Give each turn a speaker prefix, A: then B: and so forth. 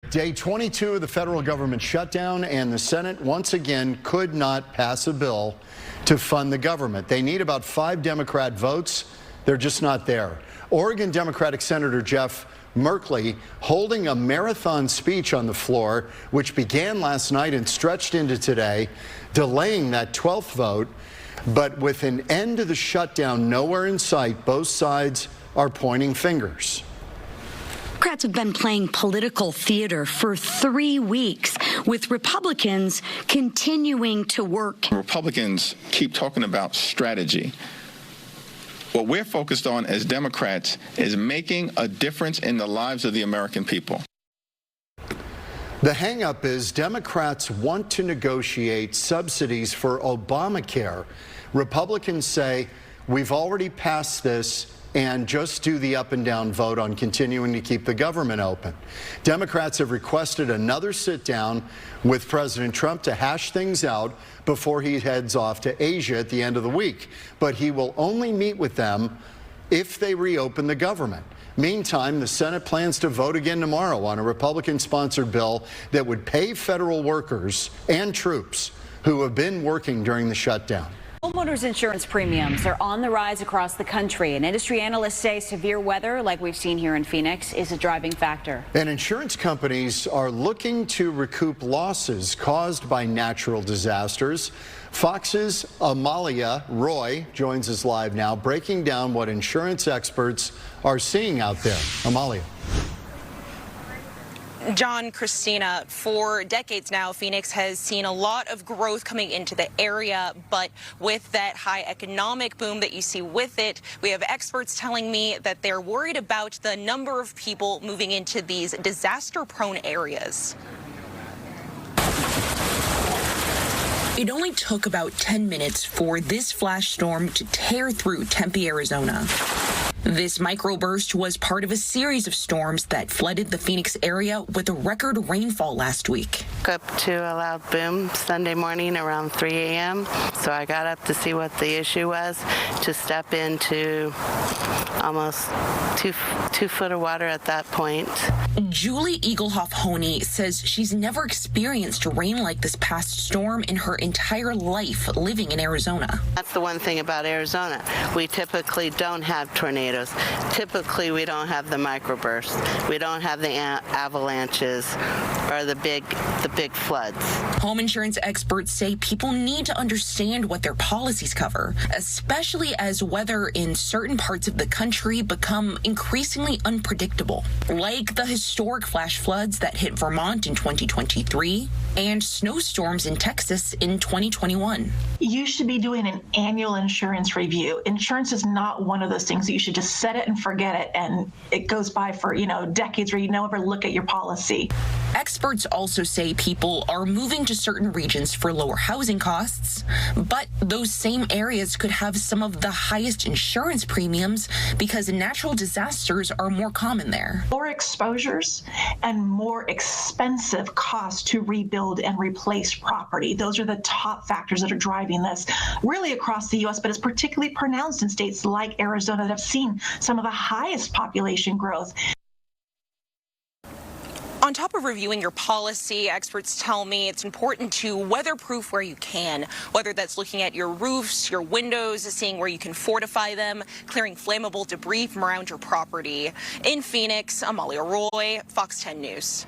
A: Day 22 of the federal government shutdown, and the Senate once again could not pass a bill to fund the government. They need about 5 Democrat votes. They're just not there. Oregon Democratic Senator Jeff Merkley holding a marathon speech on the floor, which began last night and stretched into today, delaying that 12th vote. But with an end to the shutdown nowhere in sight, both sides are pointing fingers.
B: Democrats have been playing political theater for 3 weeks, with Republicans continuing to work.
C: Republicans keep talking about strategy. What we're focused on as Democrats is making a difference in the lives of the American people.
A: The hang-up is Democrats want to negotiate subsidies for Obamacare. Republicans say, we've already passed this, and just do the up and down vote on continuing to keep the government open. Democrats have requested another sit down with President Trump to hash things out before he heads off to Asia at the end of the week. But he will only meet with them if they reopen the government. Meantime, the Senate plans to vote again tomorrow on a Republican-sponsored bill that would pay federal workers and troops who have been working during the shutdown.
D: Homeowners insurance premiums are on the rise across the country, and industry analysts say severe weather, like we've seen here in Phoenix, is a driving factor.
A: And insurance companies are looking to recoup losses caused by natural disasters. Fox's Amalia Roy joins us live now, breaking down what insurance experts are seeing out there. Amalia.
E: John, Christina, for decades now, Phoenix has seen a lot of growth coming into the area, but with that high economic boom that you see with it, we have experts telling me that they're worried about the number of people moving into these disaster-prone areas.
F: It only took about 10 minutes for this flash storm to tear through Tempe, Arizona. This microburst was part of a series of storms that flooded the Phoenix area with a record rainfall last week.
G: Up to a loud boom Sunday morning around 3 a.m. So I got up to see what the issue was, to step into almost two foot of water at that point.
F: Julie Eaglehoff-Honey says she's never experienced rain like this past storm in her entire life living in Arizona.
G: That's the one thing about Arizona. We typically don't have tornadoes. Typically, we don't have the microbursts. We don't have the avalanches or the big floods.
F: Home insurance experts say people need to understand what their policies cover, especially as weather in certain parts of the country become increasingly unpredictable, like the historic flash floods that hit Vermont in 2023 and snowstorms in Texas in 2021.
H: You should be doing an annual insurance review. Insurance is not one of those things that you should just set it and forget it, and it goes by for, decades where you never look at your policy.
F: Experts also say people are moving to certain regions for lower housing costs, but those same areas could have some of the highest insurance premiums because natural disasters are more common there.
H: More exposures and more expensive costs to rebuild and replace property. Those are the top factors that are driving this really across the U.S., but it's particularly pronounced in states like Arizona that have seen some of the highest population growth.
E: On top of reviewing your policy, experts tell me it's important to weatherproof where you can, whether that's looking at your roofs, your windows, seeing where you can fortify them, clearing flammable debris from around your property. In Phoenix, Amalia Roy, Fox 10 News.